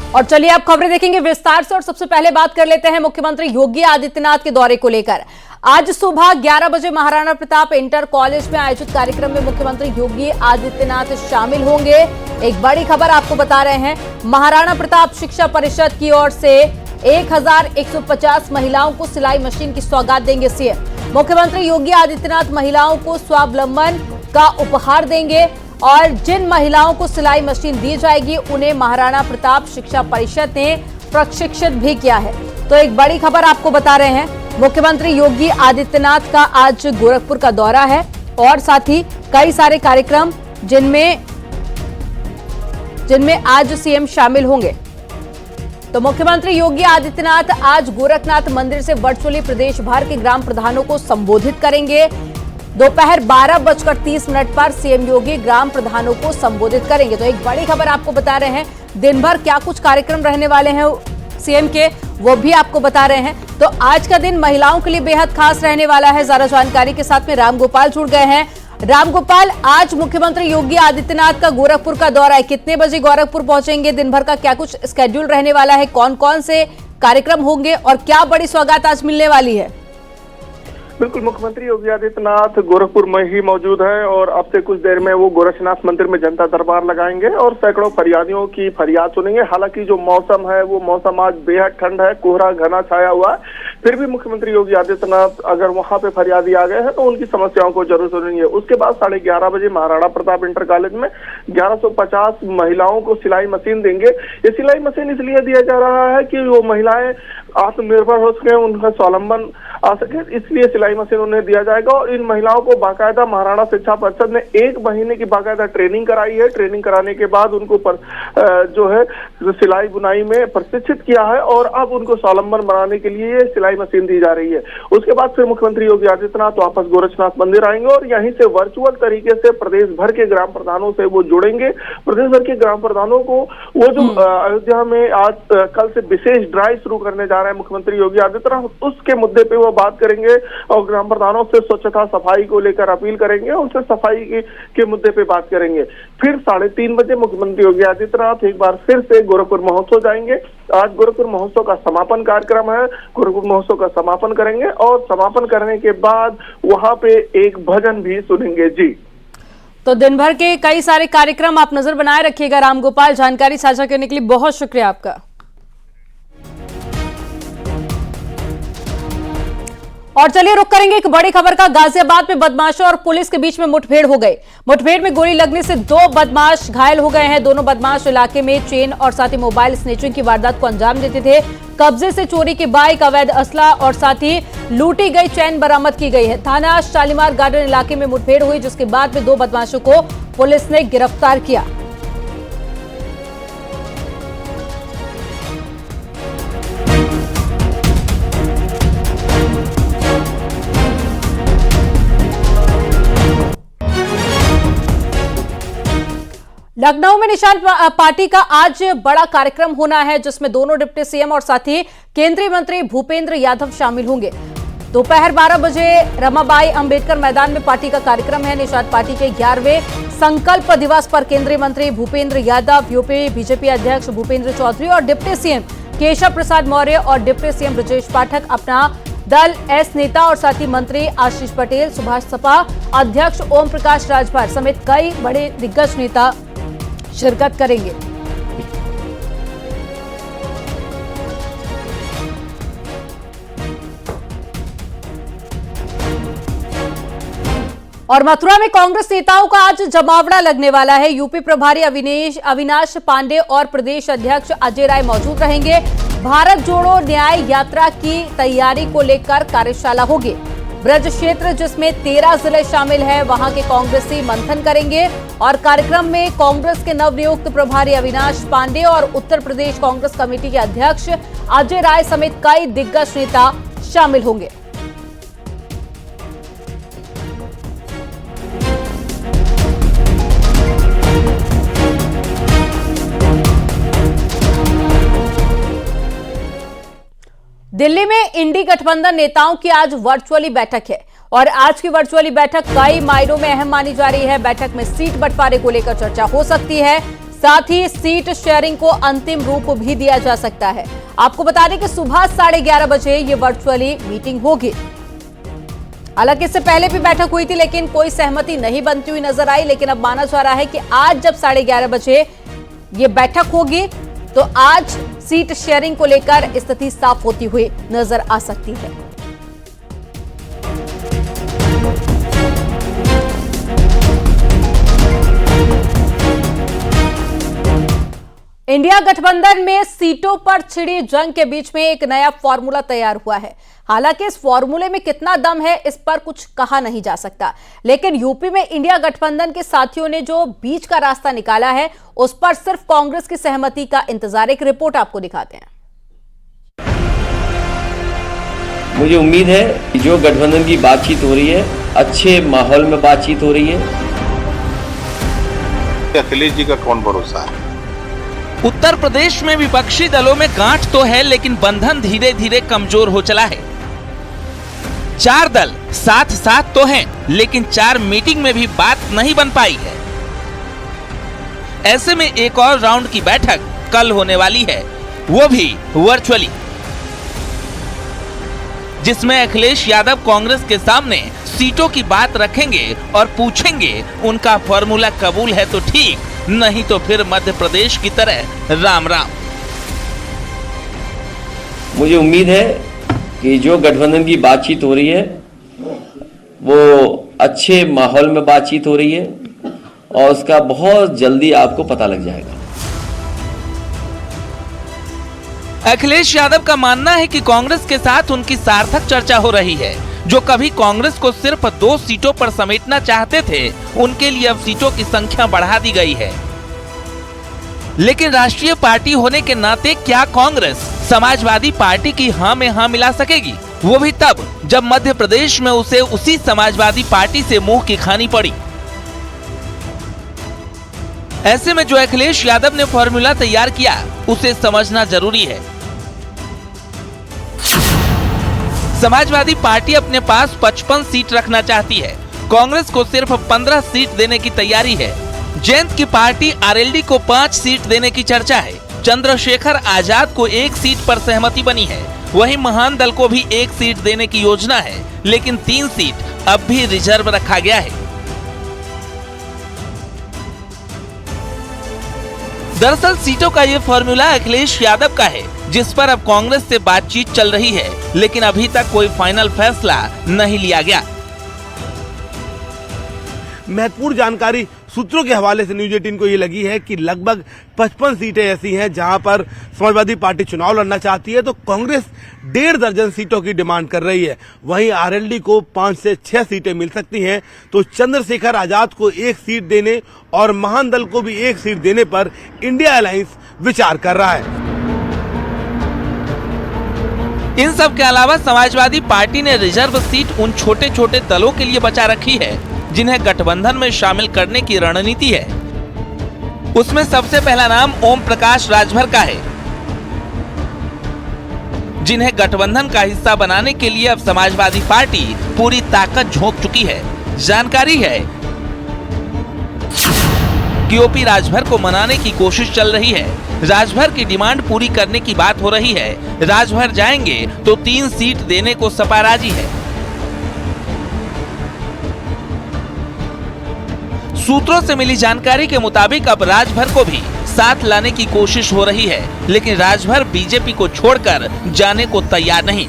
और चलिए आप खबरें देखेंगे विस्तार से और सबसे पहले बात कर लेते हैं मुख्यमंत्री योगी आदित्यनाथ के दौरे को लेकर। आज सुबह 11 बजे महाराणा प्रताप इंटर कॉलेज में आयोजित कार्यक्रम में मुख्यमंत्री योगी आदित्यनाथ शामिल होंगे। एक बड़ी खबर आपको बता रहे हैं, महाराणा प्रताप शिक्षा परिषद की ओर से 1150 महिलाओं को सिलाई मशीन की सौगात देंगे सीएम। मुख्यमंत्री योगी आदित्यनाथ महिलाओं को स्वावलंबन का उपहार देंगे और जिन महिलाओं को सिलाई मशीन दी जाएगी उन्हें महाराणा प्रताप शिक्षा परिषद ने प्रशिक्षित भी किया है। तो एक बड़ी खबर आपको बता रहे हैं, मुख्यमंत्री योगी आदित्यनाथ का आज गोरखपुर का दौरा है और साथ ही कई सारे कार्यक्रम जिनमें आज सीएम शामिल होंगे। तो मुख्यमंत्री योगी आदित्यनाथ आज गोरखनाथ मंदिर से वर्चुअली प्रदेश भर के ग्राम प्रधानों को संबोधित करेंगे। दोपहर 12:30 पर सीएम योगी ग्राम प्रधानों को संबोधित करेंगे। तो एक बड़ी खबर आपको बता रहे हैं, दिन भर क्या कुछ कार्यक्रम रहने वाले हैं सीएम के, वो भी आपको बता रहे हैं। तो आज का दिन महिलाओं के लिए बेहद खास रहने वाला है। ज्यादा जानकारी के साथ में रामगोपाल जुड़ गए हैं। रामगोपाल, आज मुख्यमंत्री योगी आदित्यनाथ का गोरखपुर का दौरा है, कितने बजे गोरखपुर पहुंचेंगे, दिन भर का क्या कुछ स्केड्यूल रहने वाला है, कौन कौन से कार्यक्रम होंगे और क्या बड़ी सौगात आज मिलने वाली है? बिल्कुल, मुख्यमंत्री योगी आदित्यनाथ गोरखपुर में ही मौजूद है और अब से कुछ देर में वो गोरखनाथ मंदिर में जनता दरबार लगाएंगे और सैकड़ों फरियादियों की फरियाद सुनेंगे। हालांकि जो मौसम है वो मौसम आज बेहद ठंड है, कोहरा घना छाया हुआ है, फिर भी मुख्यमंत्री योगी आदित्यनाथ अगर वहां पे फरियादी आ गए हैं तो उनकी समस्याओं को जरूर सुनेंगे। उसके बाद 11:30 बजे महाराणा प्रताप इंटर कॉलेज में 1150 महिलाओं को सिलाई मशीन देंगे। ये सिलाई मशीन इसलिए दिया जा रहा है कि वो महिलाएं आत्मनिर्भर हो सके, उनका स्वावलंबन आ सके, इसलिए सिलाई मशीन उन्हें दिया जाएगा। और इन महिलाओं को बाकायदा महाराणा शिक्षा परिषद ने 1 महीने की बाकायदा ट्रेनिंग कराई है। ट्रेनिंग कराने के बाद उनको जो है सिलाई बुनाई में प्रशिक्षित किया है और अब उनको स्वावलंबन बनाने के लिए सिलाई मशीन दी जा रही है। उसके बाद फिर मुख्यमंत्री योगी आदित्यनाथ वापस गोरखनाथ मंदिर आएंगे और यहीं से वर्चुअल तरीके से प्रदेश भर के ग्राम प्रधानों से वो जुड़ेंगे। प्रदेश भर के ग्राम प्रधानों को वो जो अयोध्या में आज कल से विशेष ड्राइव शुरू करने जा रहे हैं मुख्यमंत्री योगी आदित्यनाथ, उसके मुद्दे पे वो बात करेंगे और ग्राम प्रधानों से स्वच्छता सफाई को लेकर अपील करेंगे, उनसे सफाई के मुद्दे पे बात करेंगे। फिर 3:30 बजे मुख्यमंत्री योगी आदित्यनाथ एक बार फिर से गोरखपुर महोत्सव जाएंगे। आज गोरखपुर महोत्सव का समापन कार्यक्रम है, गोरखपुर महोत्सव का समापन करेंगे और समापन करने के बाद वहां पे एक भजन भी सुनेंगे। जी, तो दिन भर के कई सारे कार्यक्रम आप नजर बनाए रखिएगा। रामगोपाल, जानकारी साझा करने के लिए बहुत शुक्रिया आपका। और चलिए रुक करेंगे एक बड़ी खबर का। गाजियाबाद में बदमाशों और पुलिस के बीच में मुठभेड़ हो गई। मुठभेड़ में गोली लगने से 2 बदमाश घायल हो गए हैं। दोनों बदमाश इलाके में चेन और साथ ही मोबाइल स्नेचिंग की वारदात को अंजाम देते थे। कब्जे से चोरी की बाइक, अवैध असला और साथ ही लूटी गई चेन बरामद की गई है। थाना शालीमार गार्डन इलाके में मुठभेड़ हुई, जिसके बाद में 2 बदमाशों को पुलिस ने गिरफ्तार किया। लखनऊ में निशान पार्टी का आज बड़ा कार्यक्रम होना है, जिसमें दोनों डिप्टी सीएम और साथ ही केंद्रीय मंत्री भूपेंद्र यादव शामिल होंगे। दोपहर 12 बजे रमाबाई अंबेडकर मैदान में पार्टी का कार्यक्रम है। निशान पार्टी के 11वें संकल्प दिवस पर केंद्रीय मंत्री भूपेंद्र यादव, यूपी बीजेपी अध्यक्ष भूपेंद्र चौधरी और डिप्टी सीएम केशव प्रसाद मौर्य और डिप्टी सीएम ब्रजेश पाठक, अपना दल एस नेता और साथ ही मंत्री आशीष पटेल, सुभाष सपा अध्यक्ष ओम प्रकाश राजभर समेत कई बड़े दिग्गज नेता शिरकत करेंगे। और मथुरा में कांग्रेस नेताओं का आज जमावड़ा लगने वाला है। यूपी प्रभारी अविनाश पांडे और प्रदेश अध्यक्ष अजय राय मौजूद रहेंगे। भारत जोड़ो न्याय यात्रा की तैयारी को लेकर कार्यशाला होगी। ब्रज क्षेत्र जिसमें 13 जिले शामिल है, वहां के कांग्रेसी मंथन करेंगे और कार्यक्रम में कांग्रेस के नवनियुक्त प्रभारी अविनाश पांडे और उत्तर प्रदेश कांग्रेस कमेटी के अध्यक्ष अजय राय समेत कई दिग्गज नेता शामिल होंगे। दिल्ली में इंडी गठबंधन नेताओं की आज वर्चुअली बैठक है और आज की वर्चुअली बैठक कई मायनों में अहम मानी जा रही है। बैठक में सीट बंटवारे को लेकर चर्चा हो सकती है। साथ ही सीट शेयरिंग को अंतिम रूप भी दिया जा सकता है। आपको बता दें कि सुबह 11:30 बजे ये वर्चुअली मीटिंग होगी। हालांकि इससे पहले भी बैठक हुई थी, लेकिन कोई सहमति नहीं बनती हुई नजर आई। लेकिन अब माना जा रहा है कि आज जब 11:30 बजे ये बैठक होगी तो आज सीट शेयरिंग को लेकर स्थिति साफ होती हुई नजर आ सकती है। इंडिया गठबंधन में सीटों पर छिड़ी जंग के बीच में एक नया फॉर्मूला तैयार हुआ है। हालांकि इस फॉर्मूले में कितना दम है इस पर कुछ कहा नहीं जा सकता, लेकिन यूपी में इंडिया गठबंधन के साथियों ने जो बीच का रास्ता निकाला है उस पर सिर्फ कांग्रेस की सहमति का इंतजार। एक रिपोर्ट आपको दिखाते हैं। मुझे उम्मीद है कि जो गठबंधन की बातचीत हो रही है, अच्छे माहौल में बातचीत हो रही है। अखिलेश जी का कौन भरोसा है? उत्तर प्रदेश में विपक्षी दलों में गांठ तो है, लेकिन बंधन धीरे धीरे कमजोर हो चला है। 4 दल साथ साथ तो हैं, लेकिन 4 मीटिंग में भी बात नहीं बन पाई है। ऐसे में एक और राउंड की बैठक कल होने वाली है, वो भी वर्चुअली, जिसमें अखिलेश यादव कांग्रेस के सामने सीटों की बात रखेंगे और पूछेंगे उनका फॉर्मूला कबूल है तो ठीक, नहीं तो फिर मध्य प्रदेश की तरह राम राम। मुझे उम्मीद है कि जो गठबंधन की बातचीत हो रही है वो अच्छे माहौल में बातचीत हो रही है और उसका बहुत जल्दी आपको पता लग जाएगा। अखिलेश यादव का मानना है कि कांग्रेस के साथ उनकी सार्थक चर्चा हो रही है। जो कभी कांग्रेस को सिर्फ 2 सीटों पर समेटना चाहते थे, उनके लिए अब सीटों की संख्या बढ़ा दी गई है। लेकिन राष्ट्रीय पार्टी होने के नाते क्या कांग्रेस समाजवादी पार्टी की हां में हां मिला सकेगी? वो भी तब जब मध्य प्रदेश में उसे उसी समाजवादी पार्टी से मुंह की खानी पड़ी। ऐसे में जो अखिलेश यादव ने फॉर्मूला तैयार किया उसे समझना जरूरी है। समाजवादी पार्टी अपने पास 55 सीट रखना चाहती है, कांग्रेस को सिर्फ 15 सीट देने की तैयारी है। जयंत की पार्टी आरएलडी को 5 सीट देने की चर्चा है। चंद्रशेखर आजाद को 1 सीट पर सहमति बनी है। वहीं महान दल को भी 1 सीट देने की योजना है, लेकिन 3 सीट अब भी रिजर्व रखा गया है। दरअसल सीटों का ये फॉर्मूला अखिलेश यादव का है, जिस पर अब कांग्रेस से बातचीत चल रही है, लेकिन अभी तक कोई फाइनल फैसला नहीं लिया गया। महत्वपूर्ण जानकारी सूत्रों के हवाले से न्यूज 18 को ये लगी है कि लगभग 55 सीटें ऐसी हैं जहां पर समाजवादी पार्टी चुनाव लड़ना चाहती है, तो कांग्रेस 1.5 दर्जन सीटों की डिमांड कर रही है। वहीं आरएलडी को 5 से 6 सीटें मिल सकती हैं, तो चंद्रशेखर आजाद को 1 सीट देने और महान दल को भी 1 सीट देने पर इंडिया अलायंस विचार कर रहा है। इन सब के अलावा समाजवादी पार्टी ने रिजर्व सीट उन छोटे छोटे दलों के लिए बचा रखी है जिन्हें गठबंधन में शामिल करने की रणनीति है। उसमें सबसे पहला नाम ओम प्रकाश राजभर का है, जिन्हें गठबंधन का हिस्सा बनाने के लिए अब समाजवादी पार्टी पूरी ताकत झोंक चुकी है। जानकारी है कि ओपी राजभर को मनाने की कोशिश चल रही है। राजभर की डिमांड पूरी करने की बात हो रही है। राजभर जाएंगे तो 3 सीट देने को सपा राजी है। सूत्रों से मिली जानकारी के मुताबिक अब राजभर को भी साथ लाने की कोशिश हो रही है, लेकिन राजभर बीजेपी को छोड़कर जाने को तैयार नहीं।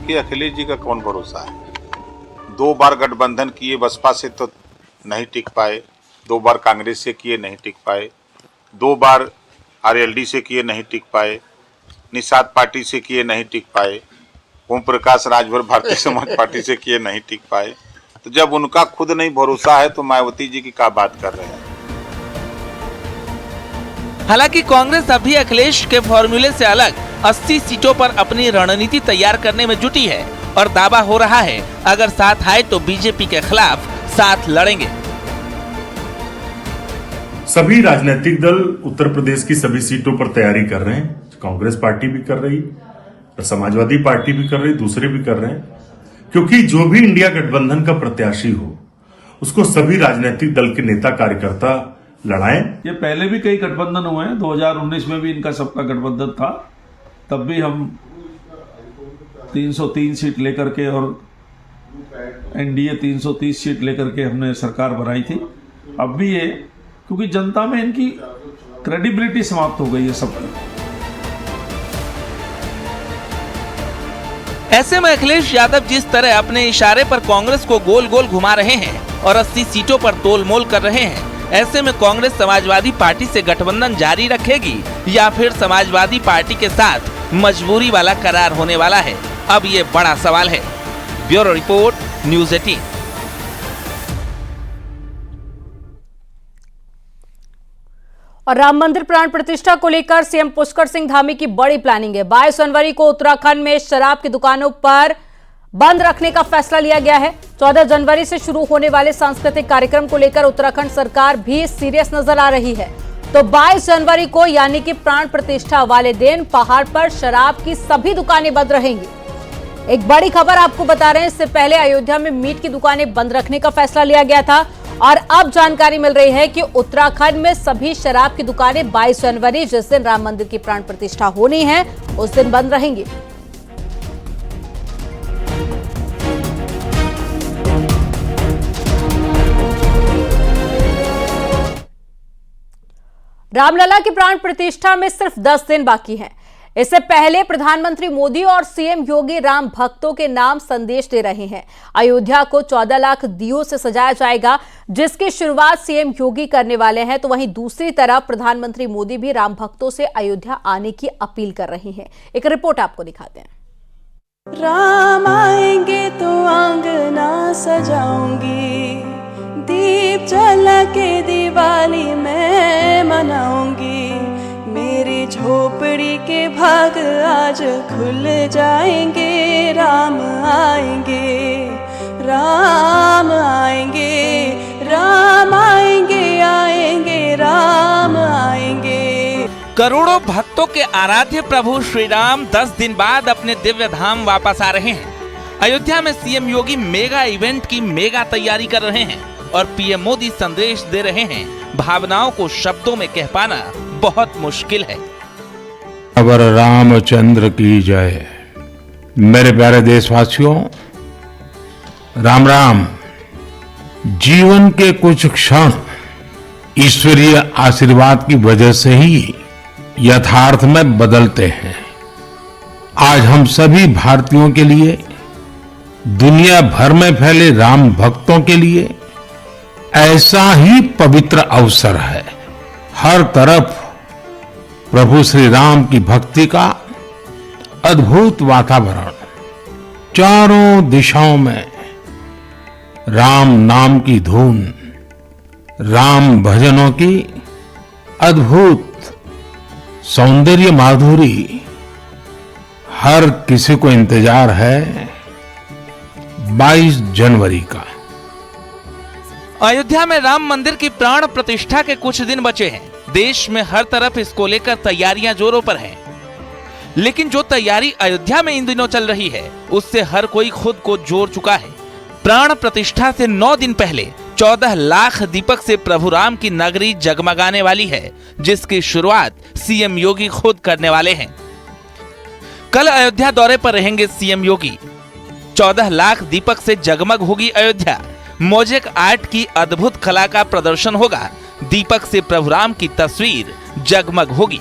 कि अखिलेश जी का कौन भरोसा है? 2 बार गठबंधन किए, बसपा से तो नहीं टिक पाए, 2 बार कांग्रेस से किए नहीं टिक पाए, 2 बार आरएलडी से किए नहीं टिक पाए, निषाद पार्टी से किए नहीं टिक पाए, ओम प्रकाश राजभर भारतीय समाज पार्टी से किए नहीं टिक पाए। तो जब उनका खुद नहीं भरोसा है तो मायावती जी की क्या बात कर रहे हैं? हालांकि कांग्रेस अभी अखिलेश के फॉर्मूले से अलग 80 सीटों पर अपनी रणनीति तैयार करने में जुटी है और दावा हो रहा है अगर साथ आए तो बीजेपी के खिलाफ साथ लड़ेंगे। सभी राजनीतिक दल उत्तर प्रदेश की सभी सीटों पर तैयारी कर रहे हैं। कांग्रेस पार्टी भी कर रही, समाजवादी पार्टी भी कर रही, दूसरे भी कर रहे हैं, क्योंकि जो भी इंडिया गठबंधन का प्रत्याशी हो उसको सभी राजनीतिक दल के नेता कार्यकर्ता लड़ाएं। ये पहले भी कई गठबंधन हुए हैं, 2019 में भी इनका सबका गठबंधन था, तब भी हम 303 सीट लेकर के और एनडीए 330 सीट लेकर के हमने सरकार बनाई थी। अब भी ये, क्योंकि जनता में इनकी क्रेडिबिलिटी समाप्त हो गई है सबकी। ऐसे में अखिलेश यादव जिस तरह अपने इशारे पर कांग्रेस को गोल गोल घुमा रहे हैं और 80 सीटों पर तोलमोल कर रहे हैं, ऐसे में कांग्रेस समाजवादी पार्टी से गठबंधन जारी रखेगी या फिर समाजवादी पार्टी के साथ मजबूरी वाला करार होने वाला है, अब ये बड़ा सवाल है। Bureau report, news 18। और राम मंदिर प्राण प्रतिष्ठा को लेकर सीएम पुष्कर सिंह धामी की बड़ी प्लानिंग है। 22 जनवरी को उत्तराखंड में शराब की दुकानों पर बंद रखने का फैसला लिया गया है। 14 जनवरी से शुरू होने वाले सांस्कृतिक कार्यक्रम को लेकर उत्तराखंड सरकार भी सीरियस नजर आ रही है। तो 22 जनवरी को यानी कि प्राण प्रतिष्ठा वाले दिन पहाड़ पर शराब की सभी दुकानें बंद रहेंगी। एक बड़ी खबर आपको बता रहे हैं, इससे पहले अयोध्या में मीट की दुकानें बंद रखने का फैसला लिया गया था और अब जानकारी मिल रही है कि उत्तराखंड में सभी शराब की दुकानें 22 जनवरी जिस दिन राम मंदिर की प्राण प्रतिष्ठा होनी है उस दिन बंद रहेंगी। रामलला की प्राण प्रतिष्ठा में सिर्फ 10 दिन बाकी हैं। इससे पहले प्रधानमंत्री मोदी और सीएम योगी राम भक्तों के नाम संदेश दे रहे हैं। अयोध्या को 14 लाख दियों से सजाया जाएगा, जिसकी शुरुआत सीएम योगी करने वाले हैं। तो वहीं दूसरी तरफ प्रधानमंत्री मोदी भी राम भक्तों से अयोध्या आने की अपील कर रहे हैं। एक रिपोर्ट आपको दिखाते हैं। राम आएंगे तो आंगना सजाऊंगी, दीप जला के दिवाली मैं मनाऊंगी, मेरी झोपड़ी के भाग आज खुल जाएंगे। राम आएंगे, राम आएंगे, राम आएंगे, आएंगे, राम आएंगे। करोड़ों भक्तों के आराध्य प्रभु श्री राम 10 दिन बाद अपने दिव्य धाम वापस आ रहे हैं। अयोध्या में सीएम योगी मेगा इवेंट की मेगा तैयारी कर रहे हैं और पीएम मोदी संदेश दे रहे हैं। भावनाओं को शब्दों में कह पाना बहुत मुश्किल है। अवर रामचंद्र की जय। मेरे प्यारे देशवासियों, राम राम। जीवन के कुछ क्षण ईश्वरीय आशीर्वाद की वजह से ही यथार्थ में बदलते हैं। आज हम सभी भारतीयों के लिए, दुनिया भर में फैले राम भक्तों के लिए ऐसा ही पवित्र अवसर है। हर तरफ प्रभु श्री राम की भक्ति का अद्भुत वातावरण, चारों दिशाओं में राम नाम की धुन, राम भजनों की अद्भुत सौंदर्य माधुरी। हर किसी को इंतजार है 22 जनवरी का। अयोध्या में राम मंदिर की प्राण प्रतिष्ठा के कुछ दिन बचे हैं। देश में हर तरफ इसको लेकर तैयारियां जोरों पर हैं। लेकिन जो तैयारी अयोध्या में इन दिनों चल रही है, उससे हर कोई खुद को जोड़ चुका है। प्राण प्रतिष्ठा से 9 दिन पहले 14 लाख दीपक से प्रभु राम की नगरी जगमगाने वाली है, जिसकी शुरुआत सीएम योगी खुद करने वाले हैं। कल अयोध्या दौरे पर रहेंगे सीएम योगी। 14 लाख दीपक से जगमग होगी अयोध्या। मोजेक आर्ट की अद्भुत कला का प्रदर्शन होगा। दीपक से प्रभु राम की तस्वीर जगमग होगी।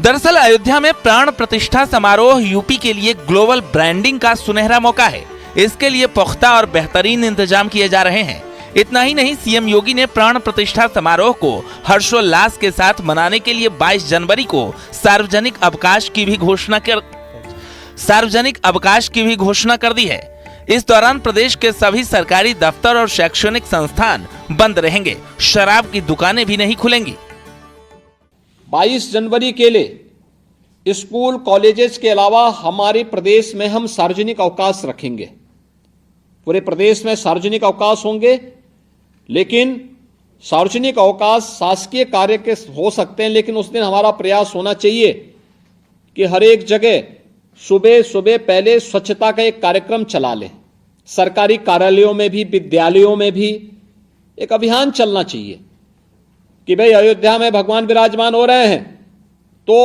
दरअसल अयोध्या में प्राण प्रतिष्ठा समारोह यूपी के लिए ग्लोबल ब्रांडिंग का सुनहरा मौका है। इसके लिए पुख्ता और बेहतरीन इंतजाम किए जा रहे हैं। इतना ही नहीं, सीएम योगी ने प्राण प्रतिष्ठा समारोह को हर्षोल्लास के साथ मनाने के लिए 22 जनवरी को सार्वजनिक अवकाश की भी घोषणा कर दी है। इस दौरान प्रदेश के सभी सरकारी दफ्तर और शैक्षणिक संस्थान बंद रहेंगे। शराब की दुकानें भी नहीं खुलेंगी। 22 जनवरी के लिए स्कूल कॉलेजेस के अलावा हमारे प्रदेश में हम सार्वजनिक अवकाश रखेंगे। पूरे प्रदेश में सार्वजनिक अवकाश होंगे, लेकिन सार्वजनिक अवकाश शासकीय कार्य के हो सकते हैं, लेकिन उस दिन हमारा प्रयास होना चाहिए कि हर एक जगह सुबह सुबह पहले स्वच्छता का एक कार्यक्रम चला लें। सरकारी कार्यालयों में भी, विद्यालयों में भी एक अभियान चलना चाहिए कि भाई अयोध्या में भगवान विराजमान हो रहे हैं तो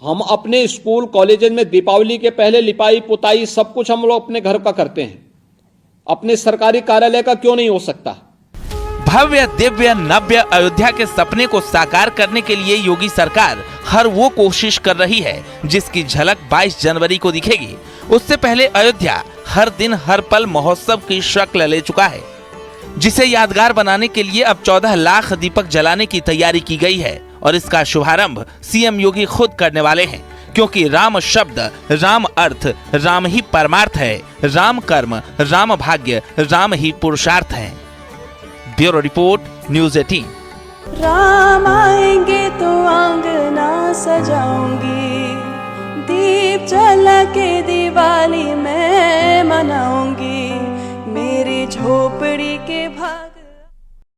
हम अपने स्कूल कॉलेज में दीपावली के पहले लिपाई पुताई सब कुछ हम लोग अपने घर का करते हैं, अपने सरकारी कार्यालय का क्यों नहीं हो सकता? भव्य दिव्य नव्य अयोध्या के सपने को साकार करने के लिए योगी सरकार हर वो कोशिश कर रही है जिसकी झलक 22 जनवरी को दिखेगी। उससे पहले अयोध्या हर दिन हर पल महोत्सव की शक्ल ले चुका है, जिसे यादगार बनाने के लिए अब 14 लाख दीपक जलाने की तैयारी की गई है और इसका शुभारंभ सीएम योगी खुद करने वाले हैं, क्योंकि राम शब्द, राम अर्थ, राम ही परमार्थ है, राम कर्म, राम भाग्य, राम ही पुरुषार्थ है। Bureau report, news 18। राम आएंगे तो आंगना सजाऊंगी, दीप जला के दिवाली मैं मनाऊंगी, मेरी झोपड़ी के भाग